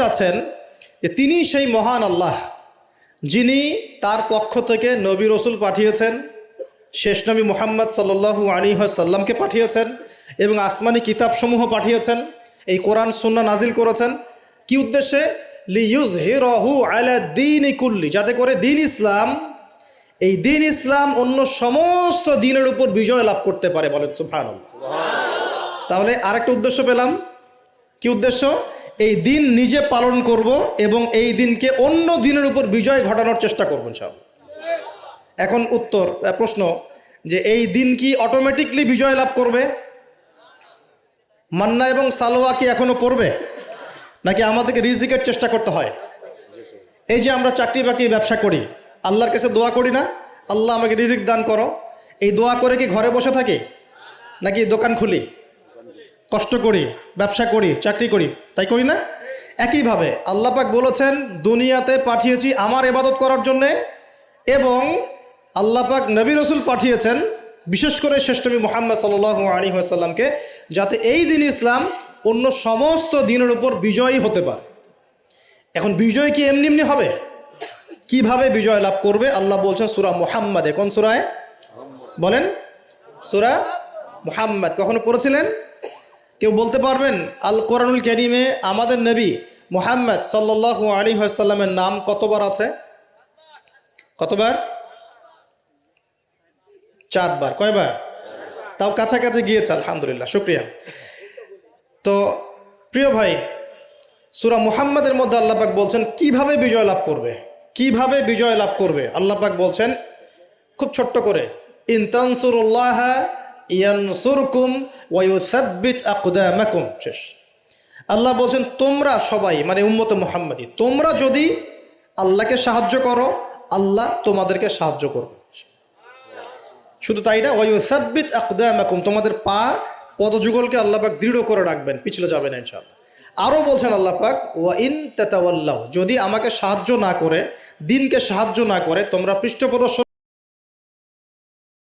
আছেন যে তিনি সেই মহান আল্লাহ যিনি তার পক্ষ থেকে নবী রসুল পাঠিয়েছেন, শেষ নবী মুহাম্মদ সাল্লাল্লাহু আলাইহি ওয়াসাল্লামকে পাঠিয়েছেন এবং আসমানি কিতাবসমূহ পাঠিয়েছেন, এই কোরআন সুন্নাহ নাজিল করেছেন। কি উদ্দেশ্যে? লিইয়ুযহিরাহু আলা দ্বীনি কুল্লি, যাতে করে দিন ইসলাম, এই দিন ইসলাম অন্য সমস্ত দিনের উপর বিজয় লাভ করতে পারে। বলেন সুবহানাল্লাহ। তাহলে আরেকটা উদ্দেশ্য পেলাম। কি উদ্দেশ্য? এই দিন নিজে পালন করব এবং এই দিনকে অন্য দিনের উপর বিজয় ঘটানোর চেষ্টা করব ইনশাআল্লাহ। এখন প্রশ্ন যে এই দিন কি অটোমেটিকলি বিজয় লাভ করবে? মান্না এবং সালোয়া কি এখনো পড়বে, নাকি আমাদেরকে রিজিকের চেষ্টা করতে হয়? এই যে আমরা চাকরি বাকরি ব্যবসা করি, আল্লাহর কাছে দোয়া করি না, আল্লাহ আমাকে রিজিক দান করো, এই দোয়া করে কি ঘরে বসে থাকি, নাকি দোকান খুলি, কষ্ট করি, ব্যবসা করি, চাকরি করি? তাই করি না? একইভাবে আল্লাহ পাক বলেছেন দুনিয়াতে পাঠিয়েছি আমার ইবাদত করার জন্যে, এবং আল্লাহ পাক নবী রসুল পাঠিয়েছেন বিশেষ করে শেষ নবী মুহাম্মদ সাল্লাল্লাহু আলাইহি ওয়াসাল্লামকে, যাতে এই দিন ইসলাম অন্য সমস্ত দিনের উপর বিজয়ী হতে পারে। এখন বিজয় কি এমনি এমনি হবে? কিভাবে বিজয় লাভ করবে? আল্লাহ বলছেন সূরা মুহাম্মাদে। কোন সূরায় বলেন? সূরা মুহাম্মদ। কখনো পড়েছিলেন? কেউ বলতে পারবেন আল কোরআনুল কারীমে আমাদের নবী মুহাম্মদ সাল্লাল্লাহু আলাইহি ওয়াসাল্লামের নাম কতবার আছে? কতবার? 4 বার। কয়বার? তাও কাছাকাছি গিয়েছে, আলহামদুলিল্লাহ, শুকরিয়া। তো প্রিয় ভাই, সূরা মুহাম্মাদের মধ্যে আল্লাহ পাক বলছেন কিভাবে বিজয় লাভ করবে, কিভাবে বিজয় লাভ করবে। আল্লাহ পাক বলছেন খুব ছোট্ট করে, ইন তানসুরুল্লাহা ইয়ানসুরকুম ওয়া ইউসাব্বিত আকদামাকুম। শেষ। আল্লাহ বলছেন তোমরা সবাই, মানে উম্মতে মুহাম্মাদি, তোমরা যদি আল্লাহকে সাহায্য করো, আল্লাহ তোমাদেরকে সাহায্য করবে। শুধু তাই না, ওয়া ইউসাব্বিত আকদামাকুম, তোমাদের পা পদযুগলকে আল্লাহ পাক দৃঢ় করে রাখবেন, পিছলে যাবে না ইনশাআল্লাহ। আরও বলছেন আল্লাহ পাক, ওয়া ইন তাতাওয়াল্লাউ, যদি আমাকে সাহায্য না করে, দিনকে সাহায্য না করে তোমরা পৃষ্ঠপ্রদর্শন